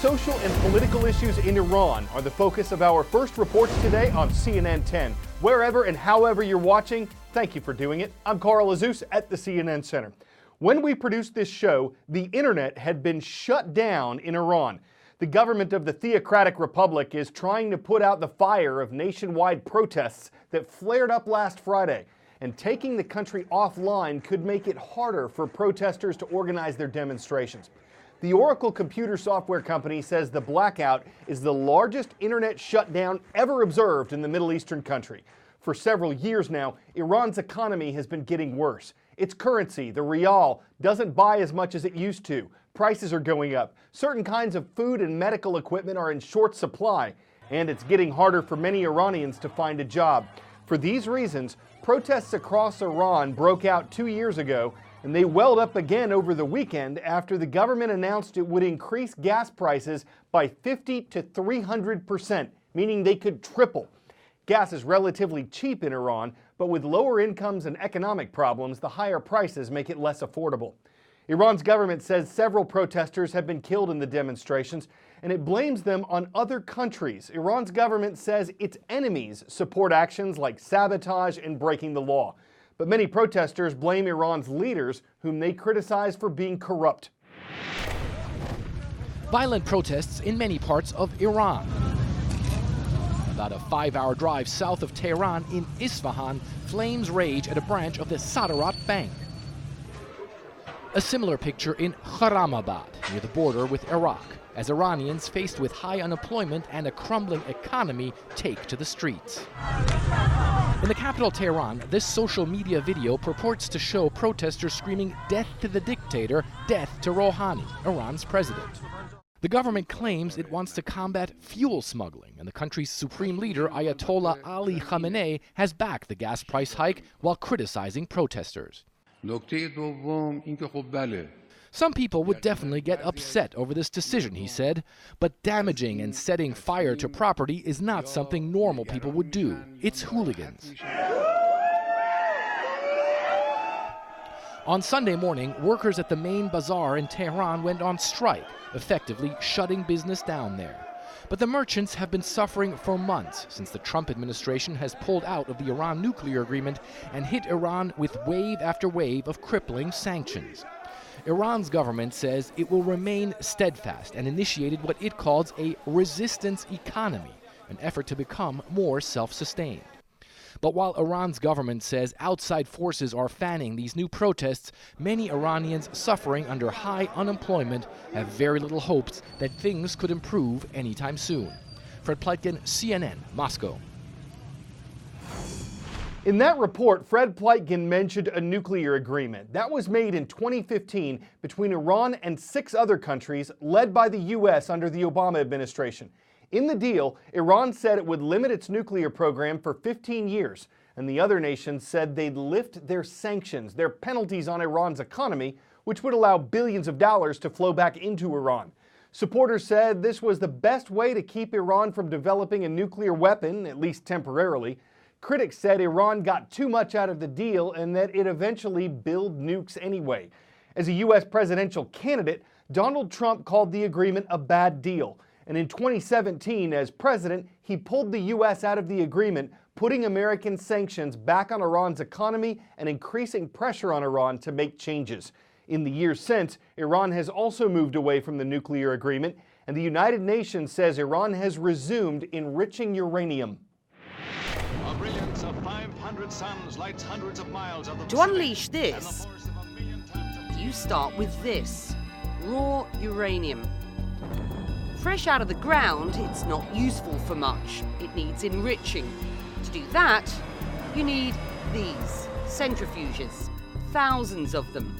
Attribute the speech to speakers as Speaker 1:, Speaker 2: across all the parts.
Speaker 1: social and political issues in Iran are the focus of our first reports today on CNN 10. Wherever and however you're watching, thank you for doing it. I'm Carl Azus at the CNN Center. When we produced this show, the internet had been shut down in Iran. The government of the Theocratic Republic is trying to put out the fire of nationwide protests that flared up last Friday. And taking the country offline could make it harder for protesters to organize their demonstrations. The Oracle computer software company says the blackout is the largest internet shutdown ever observed in the Middle Eastern country. For several years now, Iran's economy has been getting worse. Its currency, the rial, doesn't buy as much as it used to. Prices are going up. Certain kinds of food and medical equipment are in short supply. And it's getting harder for many Iranians to find a job. For these reasons, protests across Iran broke out 2 years ago, and they welled up again over the weekend after the government announced it would increase gas prices by 50 to 300%, meaning they could triple. Gas is relatively cheap in Iran, but with lower incomes and economic problems, the higher prices make it less affordable. Iran's government says several protesters have been killed in the demonstrations, and it blames them on other countries. Iran's government says its enemies support actions like sabotage and breaking the law. But many protesters blame Iran's leaders, whom they criticize for being corrupt.
Speaker 2: Violent protests in many parts of Iran. About a 5-hour drive south of Tehran in Isfahan, flames rage at a branch of the Saderat Bank. A similar picture in Khorramabad, near the border with Iraq, as Iranians faced with high unemployment and a crumbling economy take to the streets. In the capital Tehran, this social media video purports to show protesters screaming "Death to the dictator, death to Rouhani," Iran's president. The government claims it wants to combat fuel smuggling, and the country's supreme leader, Ayatollah Ali Khamenei, has backed the gas price hike while criticizing protesters. Some people would definitely get upset over this decision, he said, but damaging and setting fire to property is not something normal people would do. It's hooligans. On Sunday morning, workers at the main bazaar in Tehran went on strike, effectively shutting business down there. But the merchants have been suffering for months since the Trump administration has pulled out of the Iran nuclear agreement and hit Iran with wave after wave of crippling sanctions. Iran's government says it will remain steadfast and initiated what it calls a resistance economy, an effort to become more self-sustained. But while Iran's government says outside forces are fanning these new protests, many Iranians suffering under high unemployment have very little hopes that things could improve anytime soon. Fred Pleitgen, CNN, Moscow.
Speaker 1: In that report, Fred Pleitgen mentioned a nuclear agreement that was made in 2015 between Iran and 6 other countries led by the U.S. under the Obama administration. In the deal, Iran said it would limit its nuclear program for 15 years, and the other nations said they'd lift their sanctions, their penalties on Iran's economy, which would allow billions of dollars to flow back into Iran. Supporters said this was the best way to keep Iran from developing a nuclear weapon, at least temporarily. Critics said Iran got too much out of the deal and that it eventually built nukes anyway. As a U.S. presidential candidate, Donald Trump called the agreement a bad deal. And in 2017, as president, he pulled the U.S. out of the agreement, putting American sanctions back on Iran's economy and increasing pressure on Iran to make changes. In the years since, Iran has also moved away from the nuclear agreement, and the United Nations says Iran has resumed enriching uranium.
Speaker 3: A brilliance of 500 suns lights hundreds of miles of the
Speaker 4: To unleash this, you start with this: raw uranium. Fresh out of the ground, it's not useful for much. It needs enriching. To do that, you need these centrifuges, thousands of them.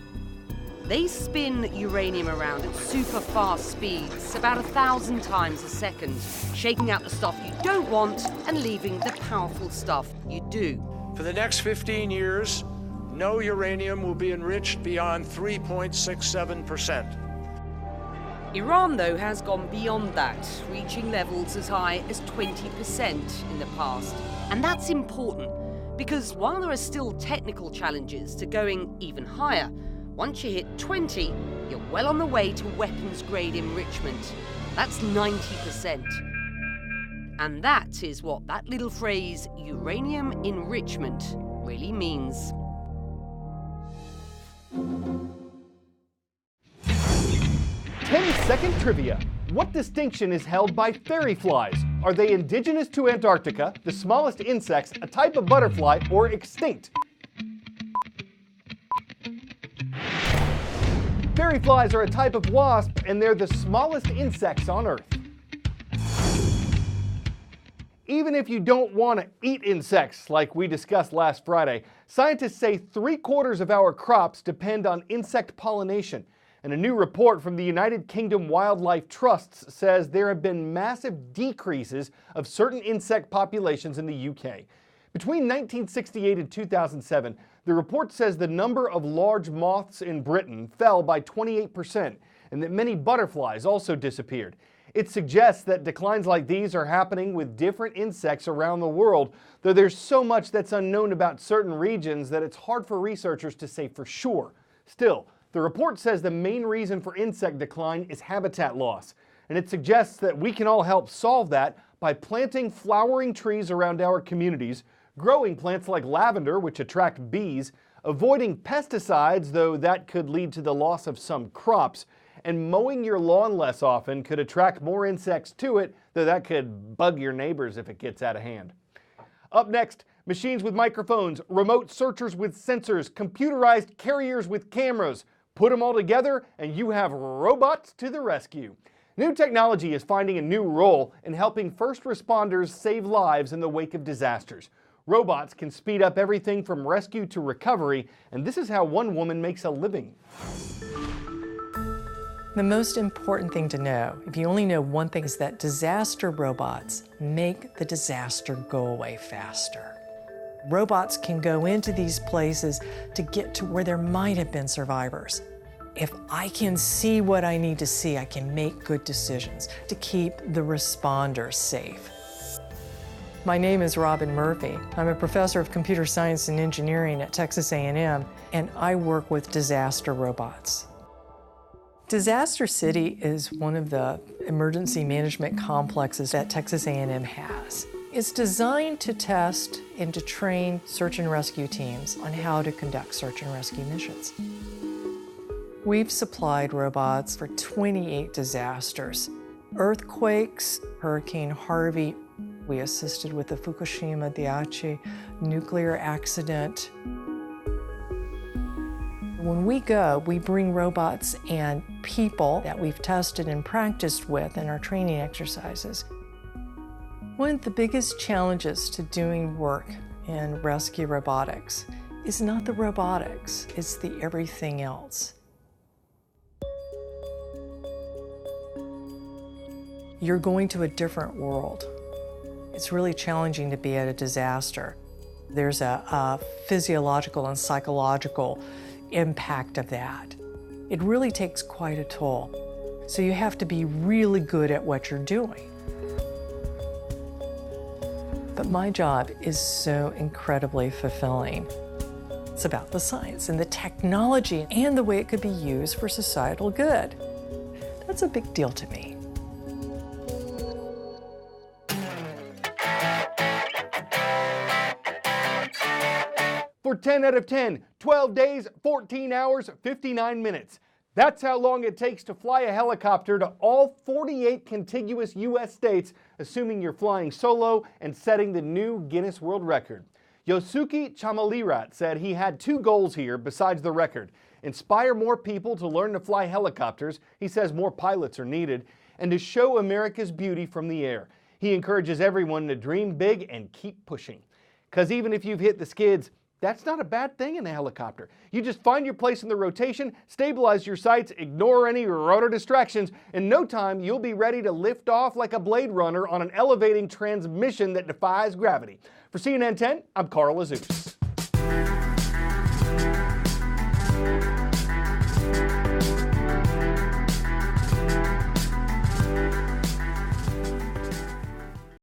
Speaker 4: They spin uranium around at super fast speeds, about 1,000 times a second, shaking out the stuff you don't want and leaving the powerful stuff you do.
Speaker 5: For the next 15 years, no uranium will be enriched beyond 3.67%.
Speaker 4: Iran, though, has gone beyond that, reaching levels as high as 20% in the past. And that's important, because while there are still technical challenges to going even higher, once you hit 20, you're well on the way to weapons-grade enrichment. That's 90%. And that is what that little phrase, uranium enrichment, really means.
Speaker 1: 10-second trivia. What distinction is held by fairy flies? Are they indigenous to Antarctica, the smallest insects, a type of butterfly, or extinct? Fairy flies are a type of wasp, and they're the smallest insects on Earth. Even if you don't want to eat insects like we discussed last Friday, scientists say 3/4 of our crops depend on insect pollination. And a new report from the United Kingdom Wildlife Trusts says there have been massive decreases of certain insect populations in the UK. Between 1968 and 2007, the report says the number of large moths in Britain fell by 28%, and that many butterflies also disappeared. It suggests that declines like these are happening with different insects around the world, though there's so much that's unknown about certain regions that it's hard for researchers to say for sure. Still, the report says the main reason for insect decline is habitat loss, and it suggests that we can all help solve that by planting flowering trees around our communities, growing plants like lavender, which attract bees, avoiding pesticides, though that could lead to the loss of some crops, and mowing your lawn less often could attract more insects to it, though that could bug your neighbors if it gets out of hand. Up next, machines with microphones, remote searchers with sensors, computerized carriers with cameras. Put them all together and you have robots to the rescue. New technology is finding a new role in helping first responders save lives in the wake of disasters. Robots can speed up everything from rescue to recovery, and this is how one woman makes a living.
Speaker 6: The most important thing to know, if you only know one thing, is that disaster robots make the disaster go away faster. Robots can go into these places to get to where there might have been survivors. If I can see what I need to see, I can make good decisions to keep the responders safe. My name is Robin Murphy. I'm a professor of computer science and engineering at Texas A&M, and I work with disaster robots. Disaster City is one of the emergency management complexes that Texas A&M has. It's designed to test and to train search and rescue teams on how to conduct search and rescue missions. We've supplied robots for 28 disasters: earthquakes, Hurricane Harvey. We assisted with the Fukushima Daiichi nuclear accident. When we go, we bring robots and people that we've tested and practiced with in our training exercises. One of the biggest challenges to doing work in rescue robotics is not the robotics, it's the everything else. You're going to a different world. It's really challenging to be at a disaster. There's a physiological and psychological impact of that. It really takes quite a toll. So you have to be really good at what you're doing. But my job is so incredibly fulfilling. It's about the science and the technology and the way it could be used for societal good. That's a big deal to me.
Speaker 1: For 10 out of 10, 12 days, 14 hours, 59 minutes. That's how long it takes to fly a helicopter to all 48 contiguous U.S. states, assuming you're flying solo and setting the new Guinness World Record. Yosuke Chamalirat said he had 2 goals here besides the record: inspire more people to learn to fly helicopters — he says more pilots are needed — and to show America's beauty from the air. He encourages everyone to dream big and keep pushing. Because even if you've hit the skids, that's not a bad thing in a helicopter. You just find your place in the rotation, stabilize your sights, ignore any rotor distractions. In no time, you'll be ready to lift off like a Blade Runner on an elevating transmission that defies gravity. For CNN 10, I'm Carl Azus.